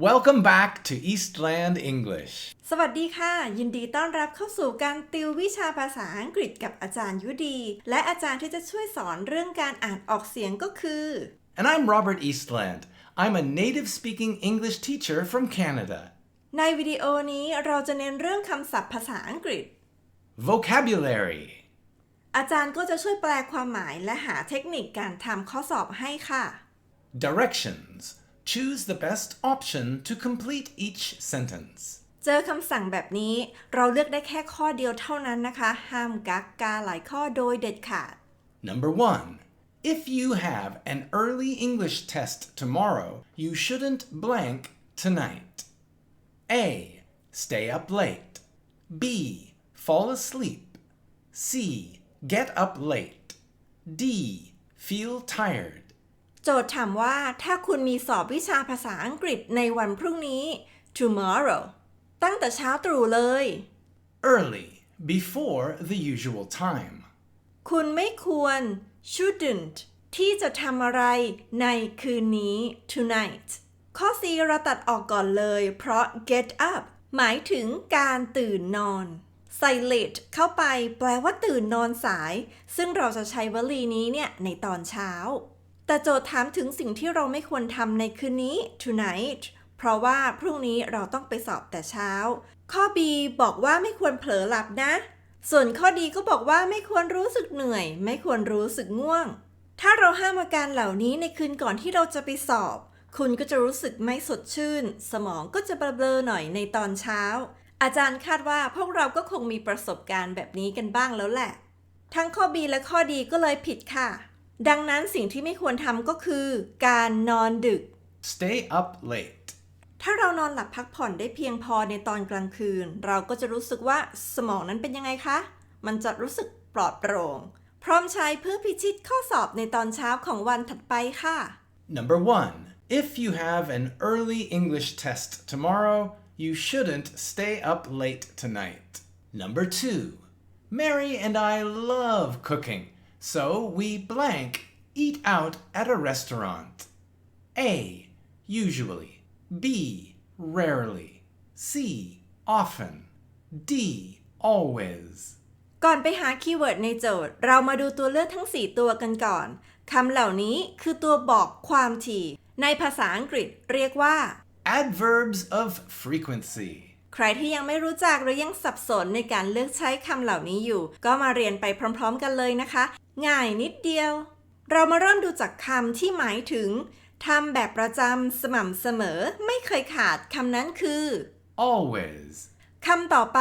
Welcome back to Eastland English. สวัสดีค่ะยินดีต้อนรับเข้าสู่การติววิชาภาษาอังกฤษกับอาจารย์ยุดีและอาจารย์ที่จะช่วยสอนเรื่องการอ่านออกเสียงก็คือ And I'm Robert Eastland. I'm a native speaking English teacher from Canada. ในวิดีโอนี้เราจะเน้นเรื่องคำศัพท์ภาษาอังกฤษ Vocabulary. อาจารย์ก็จะช่วยแปลความหมายและหาเทคนิคการทำข้อสอบให้ค่ะ Directions. Choose the best option to complete each sentence. เจอคำสั่งแบบนี้เราเลือกได้แค่ข้อเดียวเท่านั้นนะคะห้ามกักกาหลายข้อโดยเด็ดขาด Number 1. If you have an early English test tomorrow, you shouldn't blank tonight. A. Stay up late. B. Fall asleep. C. Get up late. D. Feel tired. โจทย์ถามว่าถ้าคุณมีสอบวิชาภาษาอังกฤษในวันพรุ่งนี้ tomorrow ตั้งแต่เช้าตรู่เลย Early, before the usual time. คุณไม่ควร shouldn't ที่จะทำอะไรในคืนนี้ tonight ข้อ C เราตัดออกก่อนเลยเพราะ get up หมายถึงการตื่นนอนใส่ late เข้าไปแปลว่าตื่นนอนสายซึ่งเราจะใช้วลีนี้เนี่ยในตอนเช้าแต่โจทย์ถามถึงสิ่งที่เราไม่ควรทำในคืนนี้ tonight เพราะว่าพรุ่งนี้เราต้องไปสอบแต่เช้าข้อ B บอกว่าไม่ควรเผลอหลับนะส่วนข้อ D ก็บอกว่าไม่ควรรู้สึกเหนื่อยไม่ควรรู้สึกง่วงถ้าเราห้ามอาการเหล่านี้ในคืนก่อนที่เราจะไปสอบคุณก็จะรู้สึกไม่สดชื่นสมองก็จะเบลอๆหน่อยในตอนเช้าอาจารย์คาดว่าพวกเราก็คงมีประสบการณ์แบบนี้กันบ้างแล้วแหละทั้งข้อ B และข้อ D ก็เลยผิดค่ะดังนั้นสิ่งที่ไม่ควรทำก็คือการนอนดึก Stay up late. ถ้าเรานอนหลับพักผ่อนได้เพียงพอในตอนกลางคืนเราก็จะรู้สึกว่าสมองนั้นเป็นยังไงคะมันจะรู้สึกปลอดโปร่งพร้อมใช้เพื่อพิชิตข้อสอบในตอนเช้าของวันถัดไปค่ะ Number 1. If you have an early English test tomorrow, you shouldn't stay up late tonight. Number 2. Mary and I love cooking, so we blank eat out at a restaurant. A. Usually. B. Rarely. C. Often. D. Always. ก่อนไปหาคีย์เวิร์ดในโจทย์เรามาดูตัวเลือกทั้ง4ตัวกันก่อนคำเหล่านี้คือตัวบอกความถี่ในภาษาอังกฤษเรียกว่า Adverbs of frequency. ใครที่ยังไม่รู้จักหรือยังสับสนในการเลือกใช้คำเหล่านี้อยู่ก็มาเรียนไปพร้อมๆกันเลยนะคะง่ายนิดเดียวเรามาเริ่มดูจากคำที่หมายถึงทำแบบประจำสม่ำเสมอไม่เคยขาดคำนั้นคือ Always. คำต่อไป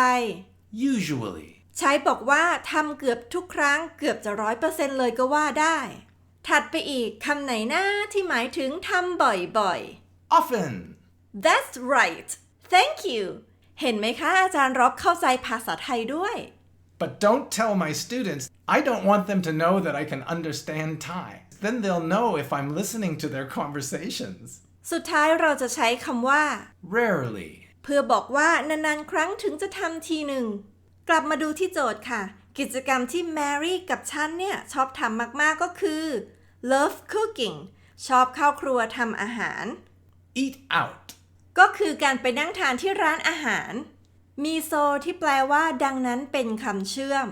Usually. ใช้บอกว่าทำเกือบทุกครั้งเกือบจะ 100% เลยก็ว่าได้ถัดไปอีกคำไหนนะที่หมายถึงทำบ่อยๆ Often. That's right Thank you เห็นไหมคะอาจารย์ร็อบเข้าใจภาษาไทยด้วย But don't tell my students. I don't want them to know that I can understand Thai. Then they'll know if I'm listening to their conversations. สุดท้ายเราจะใช้คำว่า Rarely. เพื่อบอกว่านานๆครั้งถึงจะทำทีหนึ่งกลับมาดูที่โจทย์ค่ะกิจกรรมที่แมรี่กับฉันเนี่ยชอบทำมากๆก็คือ love cooking ชอบเข้าครัวทำอาหาร Eat out. ก็คือการไปนั่งทานที่ร้านอาหารมีโซที่แปลว่าดังนั้นเป็นคำเชื่อม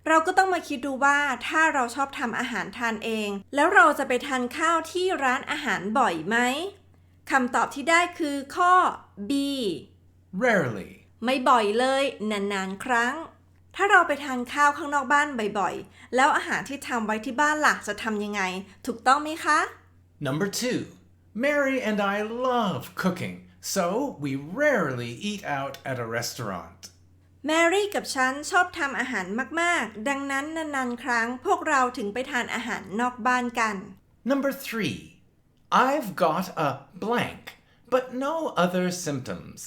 เราก็ต้องมาคิดดูว่าถ้าเราชอบทำอาหารทานเองแล้วเราจะไปทานข้าวที่ร้านอาหารบ่อยไหมคำตอบที่ได้คือข้อ B Rarely. ไม่บ่อยเลยนานๆครั้งถ้าเราไปทานข้าวข้างนอกบ้านบ่อยๆแล้วอาหารที่ทำไว้ที่บ้านล่ะจะทำยังไงถูกต้องไหมคะ Number 2. Mary and I love cooking, so we rarely eat out at a restaurant. แมรี่กับฉันชอบทำอาหารมากๆดังนั้นนานๆครั้งพวกเราถึงไปทานอาหารนอกบ้านกัน Number 3. I've got a blank, but no other symptoms.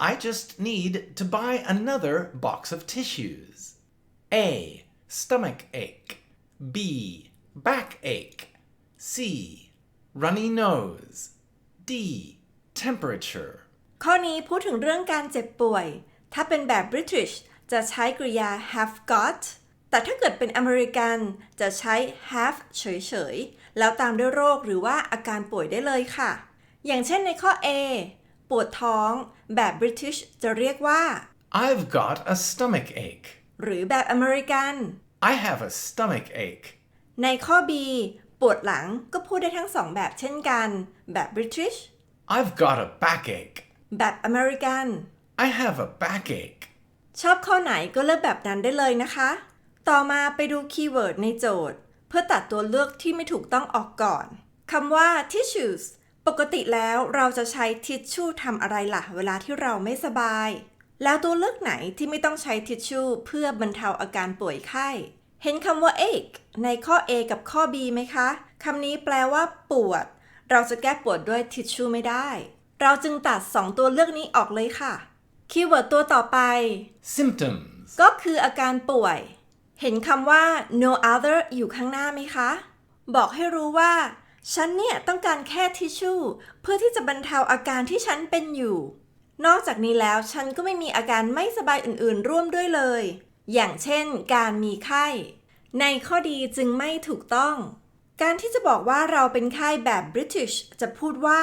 I just need to buy another box of tissues. A. Stomach ache. B. Backache. C. Runny nose. D. Temperature. ข้อนี้พูดถึงเรื่องการเจ็บป่วยถ้าเป็นแบบ British จะใช้กริยา have got แต่ถ้าเกิดเป็นอเมริกันจะใช้ have เฉยๆแล้วตามด้วยโรคหรือว่าอาการป่วยได้เลยค่ะอย่างเช่นในข้อ A ปวดท้องแบบ British จะเรียกว่า I've got a stomach ache หรือแบบอเมริกัน I have a stomach ache ในข้อ B ปวดหลังก็พูดได้ทั้งสองแบบเช่นกันแบบ British I've got a backache แบบอเมริกัน I have a backache ชอบข้อไหนก็เลือกแบบนั้นได้เลยนะคะ ต่อมาไปดูคีย์เวิร์ดในโจทย์เพื่อตัดตัวเลือกที่ไม่ถูกต้องออกก่อนคำว่า tissues ปกติแล้วเราจะใช้ทิชชู่ทำอะไรล่ะเวลาที่เราไม่สบายแล้วตัวเลือกไหนที่ไม่ต้องใช้ทิชชู่เพื่อบรรเทาอาการป่วยไข้เห็นคำว่า ache ในข้อ A กับข้อ B ไหมคะคำนี้แปลว่าปวดเราจะแก้ปวดด้วยทิชชู่ไม่ได้เราจึงตัด2ตัวเลือกนี้ออกเลยค่ะคีย์เวิร์ดตัวต่อไป symptoms ก็คืออาการป่วยเห็นคำว่า no other อยู่ข้างหน้าไหมคะบอกให้รู้ว่าฉันเนี่ยต้องการแค่ทิชชู่เพื่อที่จะบรรเทาอาการที่ฉันเป็นอยู่นอกจากนี้แล้วฉันก็ไม่มีอาการไม่สบายอื่นๆร่วมด้วยเลยอย่างเช่นการมีไข้ในข้อดีจึงไม่ถูกต้องการที่จะบอกว่าเราเป็นไข้แบบ British จะพูดว่า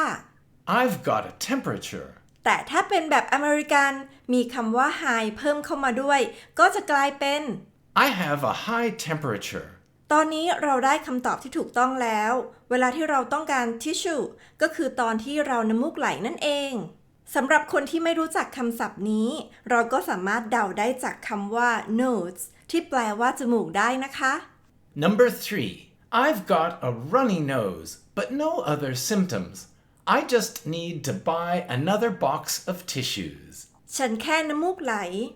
I've got a temperature แต่ถ้าเป็นแบบอเมริกันมีคำว่า high เพิ่มเข้ามาด้วยก็จะกลายเป็น I have a high temperature ตอนนี้เราได้คำตอบที่ถูกต้องแล้วเวลาที่เราต้องการทิชชู่ก็คือตอนที่เราน้ำมูกไหลนั่นเองสำหรับคนที่ไม่รู้จักคำศัพท์นี้เราก็สามารถเดาได้จากคำว่า nose ที่แปลว่าจมูกได้นะคะ Number 3 I've got a runny nose but no other symptoms I just need to buy another box of tissues ฉันแค่น้ำมูกไหล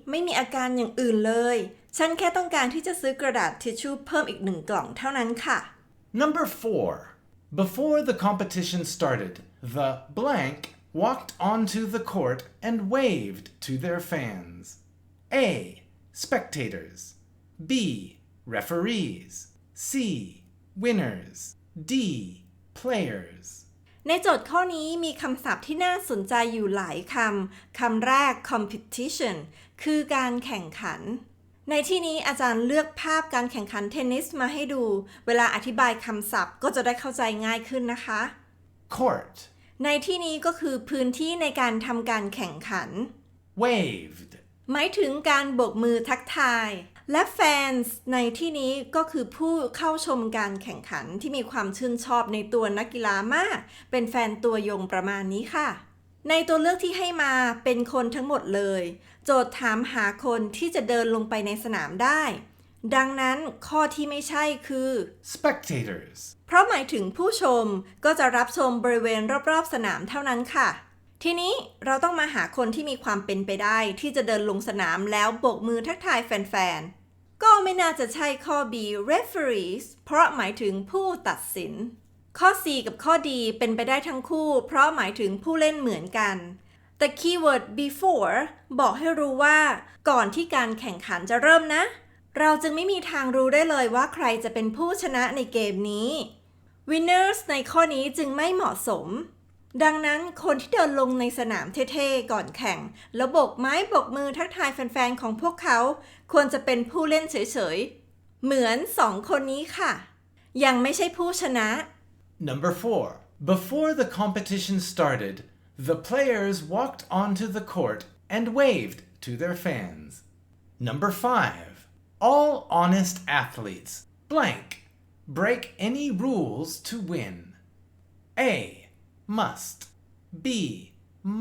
ไม่มีอาการอย่างอื่นเลยฉันแค่ต้องการที่จะซื้อกระดาษทิชชู่เพิ่มอีก1 กล่องเท่านั้นค่ะ Number 4 Before the competition started the blank walked onto the court and waved to their fans A. Spectators B. Referees C. Winners D. Players ในโจทย์ข้อนี้มีคำศัพท์ที่น่าสนใจอยู่หลายคำแรก competition คือการแข่งขันในที่นี้อาจารย์เลือกภาพการแข่งขันเทนนิสมาให้ดูเวลาอธิบายคำศัพท์ก็จะได้เข้าใจง่ายขึ้นนะคะ Court ในที่นี้ก็คือพื้นที่ในการทำการแข่งขัน Waved หมายถึงการโบกมือทักทายและ fans ในที่นี้ก็คือผู้เข้าชมการแข่งขันที่มีความชื่นชอบในตัวนักกีฬามากเป็นแฟนตัวยงประมาณนี้ค่ะในตัวเลือกที่ให้มาเป็นคนทั้งหมดเลยโจทย์ถามหาคนที่จะเดินลงไปในสนามได้ดังนั้นข้อที่ไม่ใช่คือ Spectators เพราะหมายถึงผู้ชมก็จะรับชมบริเวณรอบๆสนามเท่านั้นค่ะทีนี้เราต้องมาหาคนที่มีความเป็นไปได้ที่จะเดินลงสนามแล้วโบกมือทักทายแฟนๆก็ไม่น่าจะใช่ข้อ B referees เพราะหมายถึงผู้ตัดสินข้อ C กับข้อ D เป็นไปได้ทั้งคู่เพราะหมายถึงผู้เล่นเหมือนกันแต่คีย์เวิร์ด before บอกให้รู้ว่าก่อนที่การแข่งขันจะเริ่มนะเราจึงไม่มีทางรู้ได้เลยว่าใครจะเป็นผู้ชนะในเกมนี้ winners ในข้อนี้จึงไม่เหมาะสมดังนั้นคนที่เดินลงในสนามเท่ๆก่อนแข่งแล้วโบกไม้โบกมือทักทายแฟนๆของพวกเขาควรจะเป็นผู้เล่นเฉยๆเหมือน2 คนนี้ค่ะยังไม่ใช่ผู้ชนะ Number 4 Before the competition started the players walked onto the court and waved to their fans Number 5 All honest athletes blank break any rules to win A. Must B.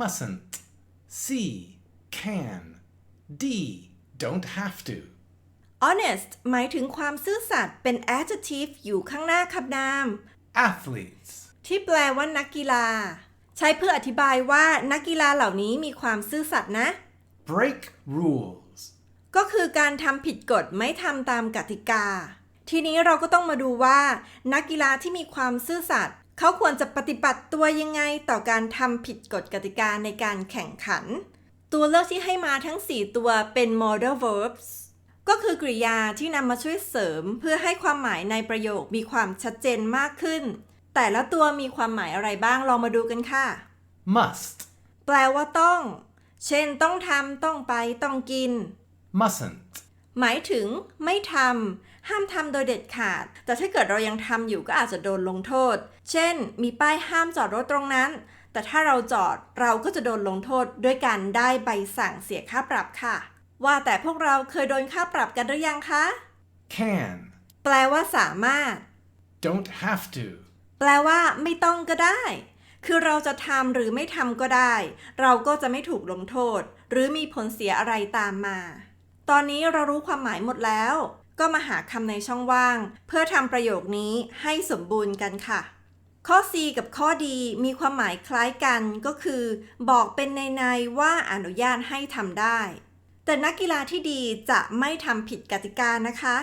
Mustn't C. Can D. Don't have to honest หมายถึงความซื่อสัตย์เป็น adjective อยู่ข้างหน้าคำนาม Athletes ที่แปลว่านักกีฬาใช้เพื่ออธิบายว่านักกีฬาเหล่านี้มีความซื่อสัตย์นะ Break rules ก็คือการทำผิดกฎไม่ทำตามกติกาทีนี้เราก็ต้องมาดูว่านักกีฬาที่มีความซื่อสัตย์เขาควรจะปฏิบัติตัวยังไงต่อการทำผิดกฎกติกาในการแข่งขันตัวเลือกที่ให้มาทั้ง4ตัวเป็น modal verbs ก็คือกริยาที่นำมาช่วยเสริมเพื่อให้ความหมายในประโยคมีความชัดเจนมากขึ้นแต่ละตัวมีความหมายอะไรบ้างลองมาดูกันค่ะ Must แปลว่าต้องเช่นต้องทำต้องไปต้องกิน Mustn't หมายถึงไม่ทำห้ามทำโดยเด็ดขาดแต่ถ้าเกิดเรายังทำอยู่ก็อาจจะโดนลงโทษเช่นมีป้ายห้ามจอดรถตรงนั้น แต่ถ้าเราจอดเราก็จะโดนลงโทษด้วยการได้ใบสั่งเสียค่าปรับค่ะว่าแต่พวกเราเคยโดนค่าปรับกันหรือยังคะ Can. แปลว่าสามารถ Don't have to. แปลว่าไม่ต้องก็ได้คือเราจะทำหรือไม่ทำก็ได้เราก็จะไม่ถูกลงโทษหรือมีผลเสียอะไรตามมาตอนนี้เรารู้ความหมายหมดแล้วก็มาหาคำในช่องว่างเพื่อทำประโยคนี้ให้สมบูรณ์กันค่ะข้อ C กับข้อ D มีความหมายคล้ายกันก็คือบอกเป็นในว่าอนุญาตให้ทำได้แต่นักกีฬาที่ดีจะไม่ทำผิดกติกานะคะ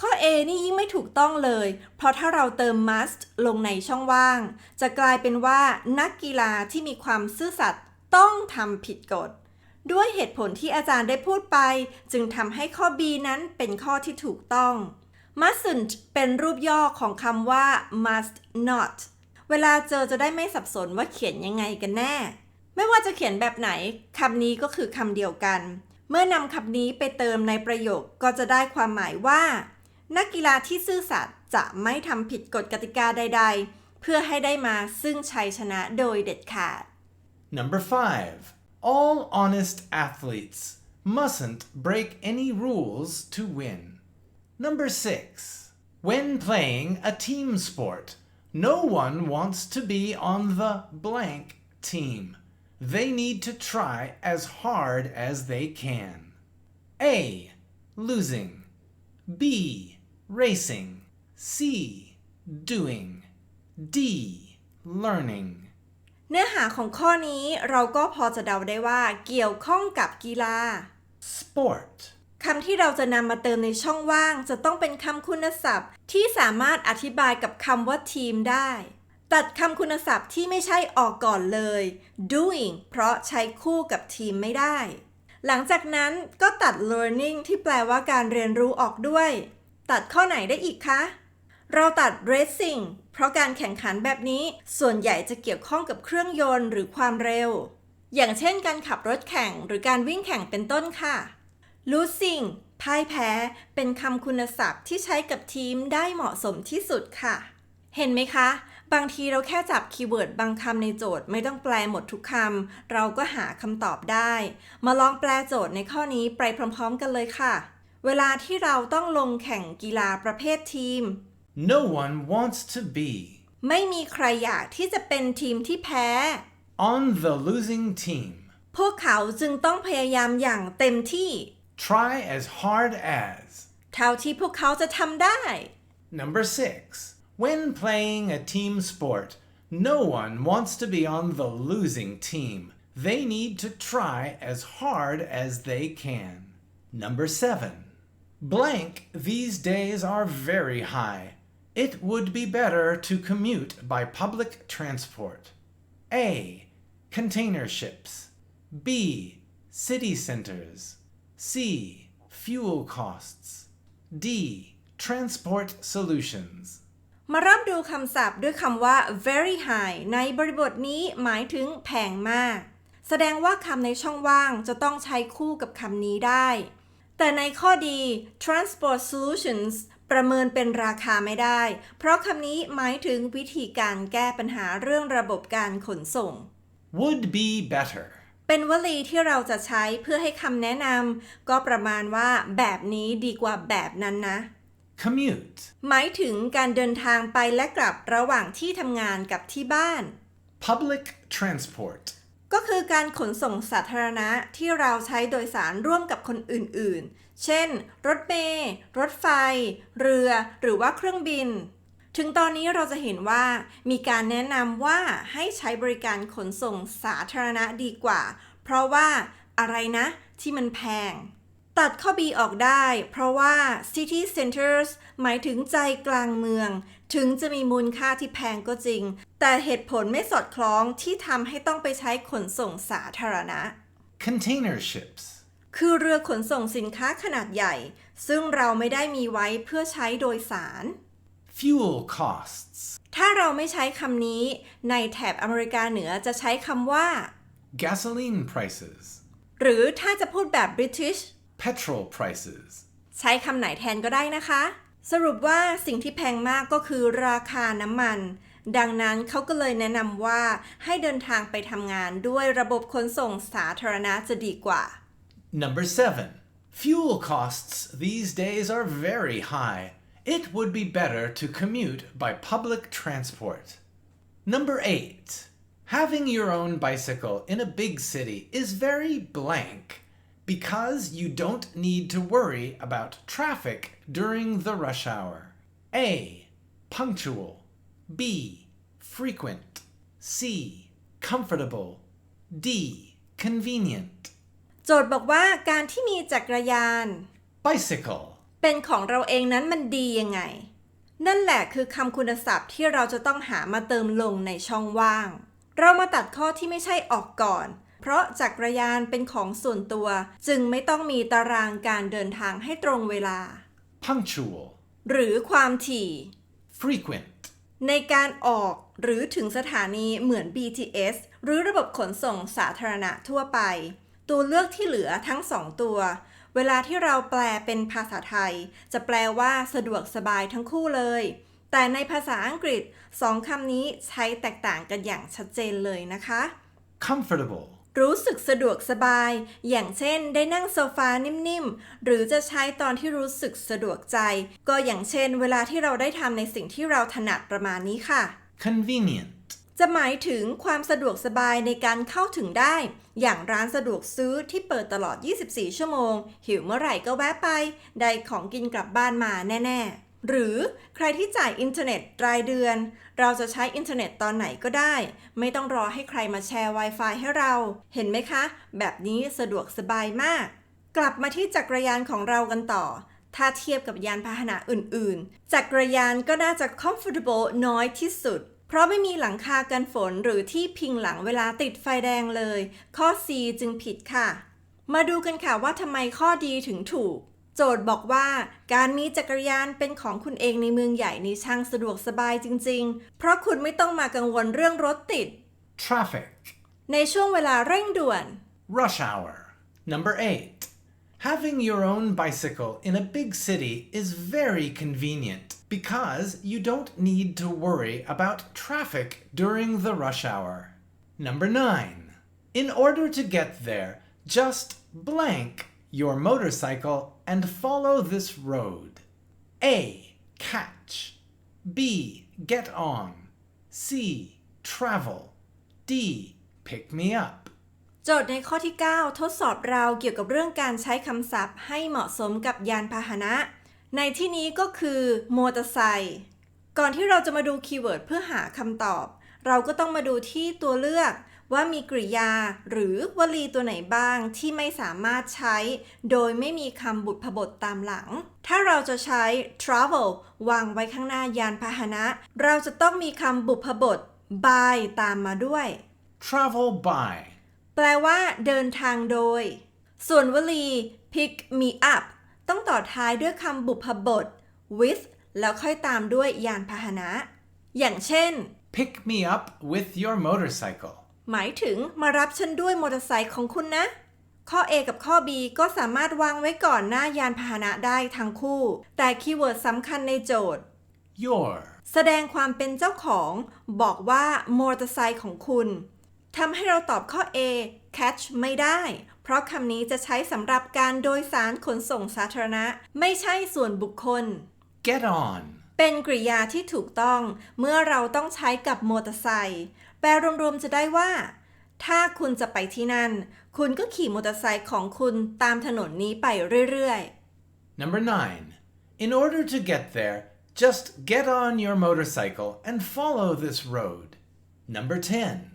ข้อ A นี่ยิ่งไม่ถูกต้องเลยเพราะถ้าเราเติม must ลงในช่องว่างจะกลายเป็นว่านักกีฬาที่มีความซื่อสัตย์ต้องทำผิดกฎด้วยเหตุผลที่อาจารย์ได้พูดไปจึงทำให้ข้อ B นั้นเป็นข้อที่ถูกต้อง mustn't เป็นรูปย่อของคำว่า must not เวลาเจอจะได้ไม่สับสนว่าเขียนยังไงกันแน่ไม่ว่าจะเขียนแบบไหนคำนี้ก็คือคำเดียวกันเมื่อนำคำนี้ไปเติมในประโยคก็จะได้ความหมายว่านักกีฬาที่ซื่อสัตย์จะไม่ทำผิดกฎกติกาใดๆเพื่อให้ได้มาซึ่งชัยชนะโดยเด็ดขาด Number 5. All honest athletes mustn't break any rules to win. Number 6. When playing a team sport, no one wants to be on the blank team. They need to try as hard as they can. A. Losing. B. Racing. C. Doing. D. Learning. เนื้อหาของข้อนี้เราก็พอจะเดาได้ว่าเกี่ยวข้องกับกีฬา Sport. คำที่เราจะนำมาเติมในช่องว่างจะต้องเป็นคำคุณศัพท์ที่สามารถอธิบายกับคำว่าทีมได้ตัดคำคุณศัพท์ที่ไม่ใช่ออกก่อนเลย doing เพราะใช้คู่กับทีมไม่ได้หลังจากนั้นก็ตัด learning ที่แปลว่าการเรียนรู้ออกด้วยตัดข้อไหนได้อีกคะเราตัด racing เพราะการแข่งขันแบบนี้ส่วนใหญ่จะเกี่ยวข้องกับเครื่องยนต์หรือความเร็วอย่างเช่นการขับรถแข่งหรือการวิ่งแข่งเป็นต้นค่ะ losing พ่ายแพ้เป็นคำคุณศัพท์ที่ใช้กับทีมได้เหมาะสมที่สุดค่ะเห็นไหมคะบางทีเราแค่จับคีย์เวิร์ดบางคำในโจทย์ไม่ต้องแปลหมดทุกคำเราก็หาคำตอบได้มาลองแปลโจทย์ในข้อนี้ไปพร้อมๆกันเลยค่ะเวลาที่เราต้องลงแข่งกีฬาประเภททีม No one wants to be ไม่มีใครอยากที่จะเป็นทีมที่แพ้ on the losing team. พวกเขาจึงต้องพยายามอย่างเต็มที่ Try as hard as. เท่าที่พวกเขาจะทำได้ Number 6. When playing a team sport, no one wants to be on the losing team. They need to try as hard as they can. Number 7. Blank these days are very high. It would be better to commute by public transport. A. Container ships. B. City centers. C. Fuel costs. D. Transport solutions. มาเริ่มดูคำศัพท์ด้วยคำว่า very high ในบริบทนี้หมายถึงแพงมากแสดงว่าคำในช่องว่างจะต้องใช้คู่กับคำนี้ได้แต่ในข้อดี transport solutions ประเมินเป็นราคาไม่ได้เพราะคำนี้หมายถึงวิธีการแก้ปัญหาเรื่องระบบการขนส่ง Would be better. เป็นวลีที่เราจะใช้เพื่อให้คำแนะนำก็ประมาณว่าแบบนี้ดีกว่าแบบนั้นนะCommute. หมายถึงการเดินทางไปและกลับระหว่างที่ทำงานกับที่บ้าน Public transport. ก็คือการขนส่งสาธารณะที่เราใช้โดยสารร่วมกับคนอื่นๆ เช่น รถเมล์ รถไฟ เรือ หรือว่าเครื่องบิน ถึงตอนนี้เราจะเห็นว่ามีการแนะนำว่าให้ใช้บริการขนส่งสาธารณะดีกว่า เพราะว่าอะไรนะที่มันแพงตัดข้อ B ออกได้เพราะว่า city centers หมายถึงใจกลางเมืองถึงจะมีมูลค่าที่แพงก็จริงแต่เหตุผลไม่สอดคล้องที่ทำให้ต้องไปใช้ขนส่งสาธารณะ Container ships. คือเรือขนส่งสินค้าขนาดใหญ่ซึ่งเราไม่ได้มีไว้เพื่อใช้โดยสาร Fuel costs. ถ้าเราไม่ใช้คำนี้ในแถบอเมริกาเหนือจะใช้คำว่า Gasoline prices. หรือถ้าจะพูดแบบ British Petrol prices. ใช้คำไหนแทนก็ได้นะคะสรุปว่าสิ่งที่แพงมากก็คือราคาน้ำมัน ดังนั้นเขาก็เลยแนะนำว่าให้เดินทางไปทำงานด้วยระบบขนส่งสาธารณะจะดีกว่า Number 7. Fuel costs these days are very high. It would be better to commute by public transport. Number 8. Having your own bicycle in a big city is very blank because you don't need to worry about traffic during the rush hour. A. Punctual. B. Frequent. C. Comfortable. D. Convenient. โจทย์บอกว่าการที่มีจักรยาน Bicycle. เป็นของเราเองนั้นมันดียังไง นั่นแหละคือคำคุณศัพท์ที่เราจะต้องหามาเติมลงในช่องว่าง เรามาตัดข้อที่ไม่ใช่ออกก่อน เพราะจักรยานเป็นของส่วนตัวจึงไม่ต้องมีตารางการเดินทางให้ตรงเวลา Punctual. หรือความถี่ Frequent. ในการออกหรือถึงสถานีเหมือน BTS หรือระบบขนส่งสาธารณะทั่วไป ตัวเลือกที่เหลือทั้งสองตัว เวลาที่เราแปลเป็นภาษาไทยจะแปลว่าสะดวกสบายทั้งคู่เลย แต่ในภาษาอังกฤษสองคำนี้ใช้แตกต่างกันอย่างชัดเจนเลยนะคะ Comfortable. รู้สึกสะดวกสบาย อย่างเช่นได้นั่งโซฟานิ่มๆ หรือจะใช้ตอนที่รู้สึกสะดวกใจ ก็อย่างเช่นเวลาที่เราได้ทำในสิ่งที่เราถนัดประมาณนี้ค่ะ Convenient. จะหมายถึงความสะดวกสบายในการเข้าถึงได้ อย่างร้านสะดวกซื้อที่เปิดตลอด 24 ชั่วโมง หิวเมื่อไหร่ก็แวะไป ได้ของกินกลับบ้านมาแน่ๆ หรือใครที่จ่ายอินเทอร์เน็ตรายเดือน เราจะใช้อินเทอร์เน็ตตอนไหนก็ได้ ไม่ต้องรอให้ใครมาแชร์ Wi-Fi ให้เรา เห็นไหมคะ แบบนี้สะดวกสบายมาก กลับมาที่จักรยานของเรากันต่อ ถ้าเทียบกับยานพาหนะอื่นๆ จักรยานก็น่าจะ comfortable น้อยที่สุด เพราะไม่มีหลังคากันฝนหรือที่พิงหลังเวลาติดไฟแดงเลย ข้อ C จึงผิดค่ะ มาดูกันค่ะว่าทำไมข้อดีถึงถูก โจทย์บอกว่าการมีจักรยานเป็นของคุณเองในเมืองใหญ่นี่ช่างสะดวกสบายจริงๆ เพราะคุณไม่ต้องมากังวลเรื่องรถติด Traffic. ในช่วงเวลาเร่งด่วน Rush hour. Number 8. Having your own bicycle in a big city is very convenient because you don't need to worry about traffic during the rush hour. Number 9. In order to get there, just blank your motorcycle and follow this road. A. Catch. B. Get on. C. Travel. D. Pick me up. โจทย์ในข้อที่ 9 ทดสอบเราเกี่ยวกับเรื่องการใช้คำศัพท์ให้เหมาะสมกับยานพาหนะ ในที่นี้ก็คือมอเตอร์ไซค์ก่อนที่เราจะมาดูคีย์เวิร์ดเพื่อหาคำตอบ เราก็ต้องมาดูที่ตัวเลือกว่ามีกริยาหรือวลีตัวไหนบ้างที่ไม่สามารถใช้โดยไม่มีคำบุพบทตามหลัง ถ้าเราจะใช้ travel วางไว้ข้างหน้ายานพาหนะ เราจะต้องมีคำบุพบท by ตามมาด้วย Travel by. แปลว่าเดินทางโดย ส่วนวลี pick me up ต้องต่อท้ายด้วยคำบุพบท with แล้วค่อยตามด้วยยานพาหนะ อย่างเช่น Pick me up with your motorcycle. หมายถึงมารับฉันด้วยมอเตอร์ไซค์ของคุณนะ ข้อ A กับข้อ B ก็สามารถวางไว้ก่อนหน้ายานพาหนะได้ทั้งคู่ แต่คีย์เวิร์ดสำคัญในโจทย์ Your. แสดงความเป็นเจ้าของบอกว่ามอเตอร์ไซค์ของคุณทำให้เราตอบข้อ A catch ไม่ได้ เพราะคำนี้จะใช้สำหรับการโดยสารขนส่งสาธารณะไม่ใช่ส่วนบุคคล Get on. เป็นกริยาที่ถูกต้องเมื่อเราต้องใช้กับมอเตอร์ไซค์แปลรวมๆจะได้ว่า ถ้าคุณจะไปที่นั่นคุณก็ขี่มอเตอร์ไซค์ของคุณตามถนนนี้ไปเรื่อยๆ Number 9. In order to get there, just get on your motorcycle and follow this road. Number 10.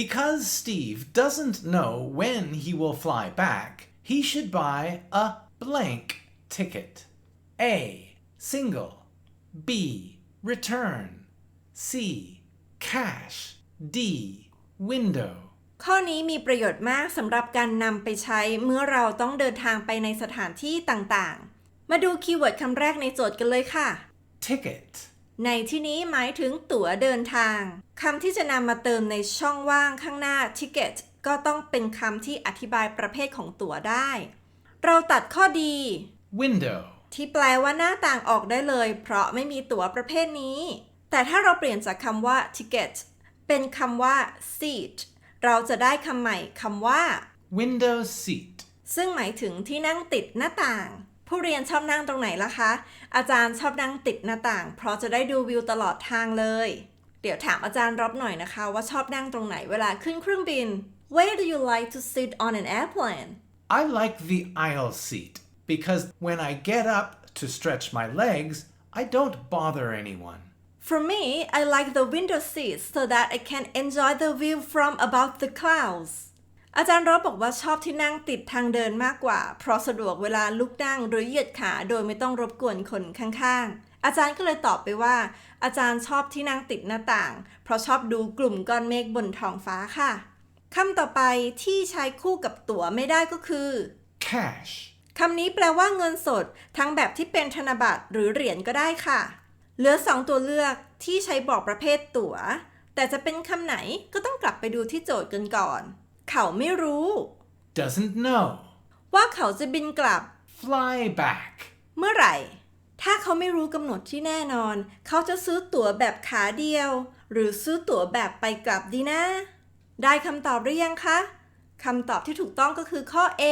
Because Steve doesn't know when he will fly back, he should buy a blank ticket. A. Single. B. Return. C. Cash. D. Window. ข้อนี้มีประโยชน์มากสำหรับการนำไปใช้เมื่อเราต้องเดินทางไปในสถานที่ต่างๆ มาดูคีย์เวิร์ดคำแรกในโจทย์กันเลยค่ะ Ticket. ในที่นี้หมายถึงตั๋วเดินทางคำที่จะนำมาเติมในช่องว่างข้างหน้า ticket ก็ต้องเป็นคำที่อธิบายประเภทของตั๋วได้ เราตัดข้อดี Window. ที่แปลว่าหน้าต่างออกได้เลยเพราะไม่มีตั๋วประเภทนี้ แต่ถ้าเราเปลี่ยนจากคำว่า ticket เป็นคำว่า seat เราจะได้คำใหม่คำว่า window seat ซึ่งหมายถึงที่นั่งติดหน้าต่าง ผู้เรียนชอบนั่งตรงไหนล่ะคะ อาจารย์ชอบนั่งติดหน้าต่างเพราะจะได้ดูวิวตลอดทางเลยเดี๋ยวถามอาจารย์รอบหน่อยนะคะว่าชอบนั่งตรงไหนเวลาขึ้นเครื่องบิน Where do you like to sit on an airplane? I like the aisle seat because when I get up to stretch my legs, I don't bother anyone. For me, I like the window seat so that I can enjoy the view from above the clouds. อาจารย์รอบบอกว่าชอบที่นั่งติดทางเดินมากกว่าเพราะสะดวกเวลาลุกนั่งหรือเหยียดขาโดยไม่ต้องรบกวนคนข้างๆอาจารย์ก็เลยตอบไปว่าอาจารย์ชอบที่นั่งติดหน้าต่างเพราะชอบดูกลุ่มก้อนเมฆบนท้องฟ้าค่ะคำต่อไปที่ใช้คู่กับตั๋วไม่ได้ก็คือ cash คำนี้แปลว่าเงินสดทั้งแบบที่เป็นธนบัตรหรือเหรียญก็ได้ค่ะเหลือ2ตัวเลือกที่ใช้บอกประเภทตั๋วแต่จะเป็นคำไหนก็ต้องกลับไปดูที่โจทย์กันก่อนเขาไม่รู้ doesn't know ว่าเขาจะบินกลับ fly back เมื่อไหร่ถ้าเขาไม่รู้กำหนดที่แน่นอนเขาจะซื้อตั๋วแบบขาเดียวหรือซื้อตั๋วแบบไปกลับดีนะได้คำตอบหรือยังคะคำตอบที่ถูกต้องก็คือข้อ A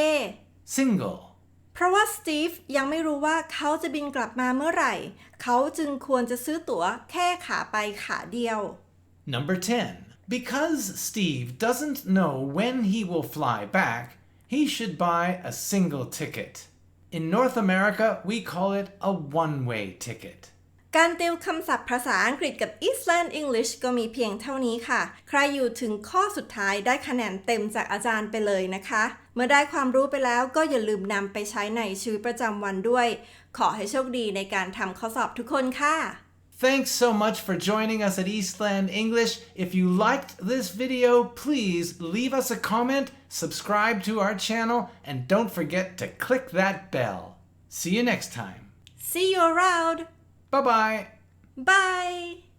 single เพราะว่าสตีฟยังไม่รู้ว่าเขาจะบินกลับมาเมื่อไหร่เขาจึงควรจะซื้อตั๋วแค่ขาไปขาเดียว Number 10 because Steve doesn't know when he will fly back he should buy a single ticket in North America we call it a one-way ticket การติวคำศัพท์ภาษาอังกฤษกับ Eastland English ก็มีเพียงเท่านี้ค่ะใครอยู่ถึงข้อสุดท้ายได้คะแนนเต็มจากอาจารย์ไปเลยนะคะเมื่อได้ความรู้ไปแล้วก็อย่าลืมนำไปใช้ในชีวิตประจำวันด้วยขอให้โชคดีในการทำข้อสอบทุกคนค่ะ Thanks so much for joining us at Eastland English. If you liked this video, please leave us a comment, subscribe to our channel, and don't forget to click that bell. See you next time. See you around. Bye-bye. Bye.